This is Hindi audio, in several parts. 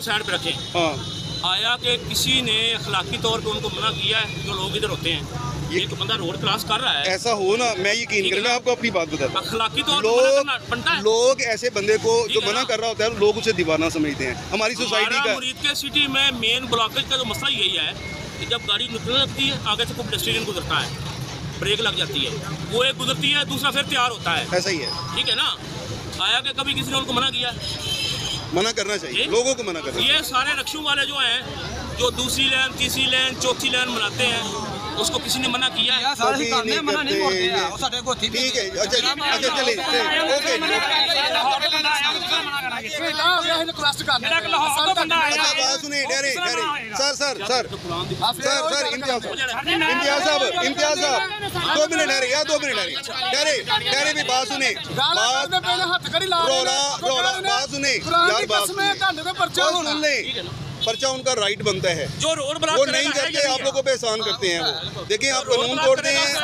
साइड पे रखें। हाँ, आया कि किसी ने अखलाकी तौर पे उनको मना किया है, जो लोग इधर होते हैं, ये तो बंदा रोड क्रॉस कर रहा है, ऐसा हो ना, मैं यकीन करूँ, मैं आपको अपनी बात बताता हूँ। अखलाकी तौर पे मना करना बनता है। लोग ऐसे बंदे को जो मना कर रहा होता है, लोग उसे दीवाना समझते हैं। हमारी सोसाइटी का मुरीद के सिटी में मेन ब्लॉकेज का जो मसला यही है कि जब गाड़ी निकलने लगती है, आगे से कोई पेडेस्ट्रियन गुजरता है, ब्रेक लग जाती है, वो एक गुजरती है, दूसरा फिर तैयार होता है। ऐसा ही है, ठीक है ना। आया कि कभी किसी ने उनको मना किया? मना करना चाहिए, लोगों को मना करना। ये सारे रक्षों वाले जो हैं, जो दूसरी लाइन, तीसरी लाइन, चौथी लाइन बनाते हैं, उसको किसी ने मना किया है? ठीक है, अच्छा चले, ओके। बात सुनिए, ठहरे सर, इम्तियाज साहब 2 मिनट ठहरे यार, 2 मिनट ठहरे भी बात सुने, बात सुने यार, बात सुन ले। पर्चा उनका राइट बनता है, जो रोड ब्लॉक वो नहीं करते, आप लोगों पे एहसान करते हैं। वो देखिए, आप कानून तोड़ते हैं। सर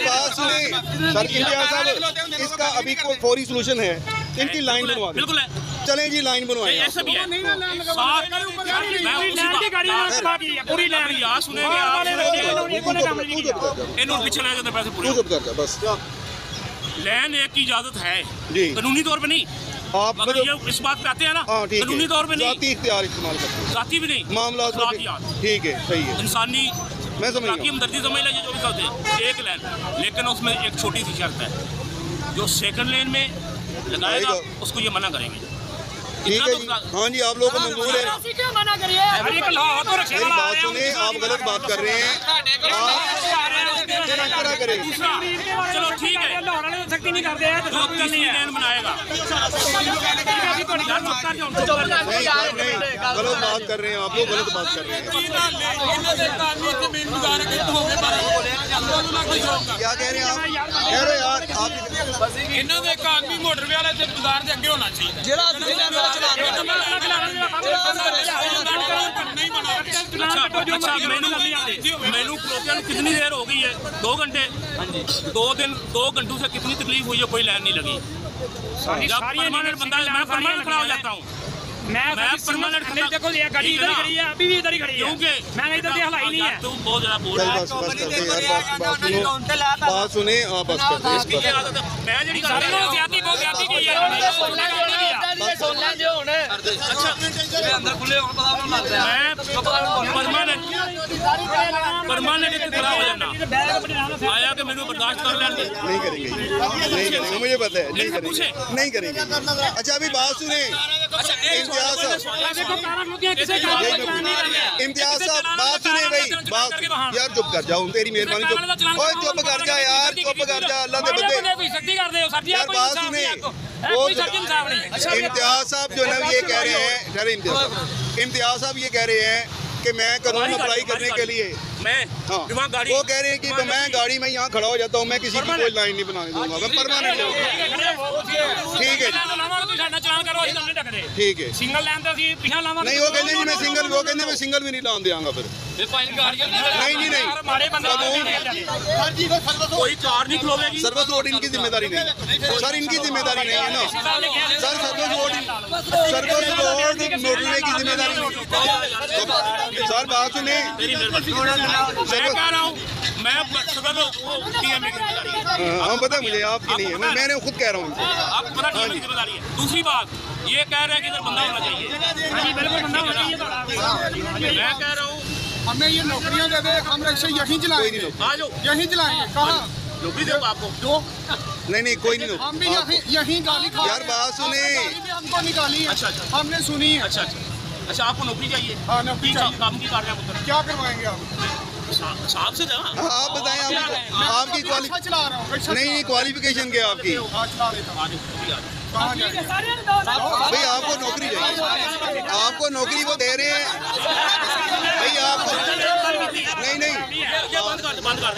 बात सुने, सर इम्तियाज साहब, इसका अभी कोई फौरी सोल्यूशन है, इनकी लाइन बनवा दें। बिल्कुल है, चलें जी, लाइन बनवाएं। ऐसा भी है। बस लैन एक की इजाजत है जी, कानूनी तौर पे नहीं। आप अगर ये इस बात पे आते हैं ना, कानूनी तौर पे नहीं, जाती इख्तियार इस्तेमाल करते हैं, जाती भी नहीं, मामला ठीक है, सही है, इंसानी मैं समझ गया। हमदर्दी समझ लीजिए, जो भी करते हैं एक लाइन, लेकिन उसमें एक छोटी सी शर्त है, जो सेकंड लेन में लगाएगा उसको ये मना करेंगे। ठीक है जी, हाँ जी, आप लोगों को मंजूर है। मेरी बात सुने, आप गलत बात कर रहे हैं, चलो ठीक है, सख्ती नहीं करते हैं तो तीसरी लेन बनाएगा। गलत बात कर रहे हैं आप लोग, गलत बात कर रहे हैं। क्या कह रहे हैं आप? कह रहे यार आप इन्होंने एक आदमी मोटरवे वाले से बाजार के आगे होना चाहिए। मैनू कितनी देर हो गई है? 2 घंटे। 2 घंटों से कितनी तकलीफ हुई है, कोई लाइन नहीं लगी। परमानेंट बंदा, मैं परमानेंट खड़ा हो जाता हूँ। मैं परमानेंट देखो, ये गाड़ी इधर खड़ी है, अभी भी इधर ही खड़ी है, क्योंकि मैंने इधर से हलाई नहीं है। तू बहुत ज्यादा बोल रहा है। बात सुने, आप बस कर दे। मैं जेडी कर रहा हूं, ज्यादा बहुत ज्यादा की है। अच्छा, अंदर खुले और पता नहीं लगता है। मैं परमानेंट खड़ा हो जाना। आया कि मैंने बर्दाश्त कर लेंगे, नहीं करेंगे, मुझे पता है, नहीं करेंगे। अच्छा, अभी बात सुने, इम्तियाज साहब बात सुने भाई, बात यार, चुप कर जाओ, तेरी मेहरबानी, चुप कर जा यार, चुप कर जा, अल्लाह के बंदे यार, बात सुने। इम्तियाज साहब जो है ये कह रहे हैं, इम्तियाज साहब ये कह रहे हैं कि मैं कानून अप्लाई करने के लिए, हाँ, वो कह रहे हैं कि मैं गाड़ी में यहाँ खड़ा हो जाता हूँ, मैं किसी की कोई लाइन नहीं बनाने दूंगा, मैं परमानेंट हूँ। ठीक है, ठीक है, नहीं वो कहते जी मैं सिंगल, वो कहते मैं सिंगल भी नहीं लान देंगा फिर। नहीं, कोई कार नहीं खलोगी। सर्विस रोड इनकी जिम्मेदारी नहीं है सर, इनकी जिम्मेदारी नहीं है ना सर, सर्विस रोड मोटरवे की जिम्मेदारी नहीं। सर बात सुने, हाँ पता मुझे, आपकी नहीं है, मैंने खुद कह रहा हूँ। दूसरी बात ये कह रहे हैं कि इधर बंदा होना चाहिए। मैं कह रहा हूँ हमें ये नौकरियां दे दे, हम रिक्शा यहीं चलाएंगे, यहीं चलाएंगे। कहाँ नौकरी दे आपको? दो नहीं, कोई नहीं, हम भी यहीं गाली खा। यार बात सुने, हमको निकाली है। अच्छा, हमने सुनी है। अच्छा, आपको नौकरी चाहिए? हाँ, नौकरी चाहिए। काम की कार्य क्या करवाएंगे आप? साहब से आप बताएं, आपकी नहीं क्वालिफिकेशन क्या आपकी? भाई आपको नौकरी चाहिए, आपको नौकरी वो दे रहे हैं भाई, आप नहीं, बंद कर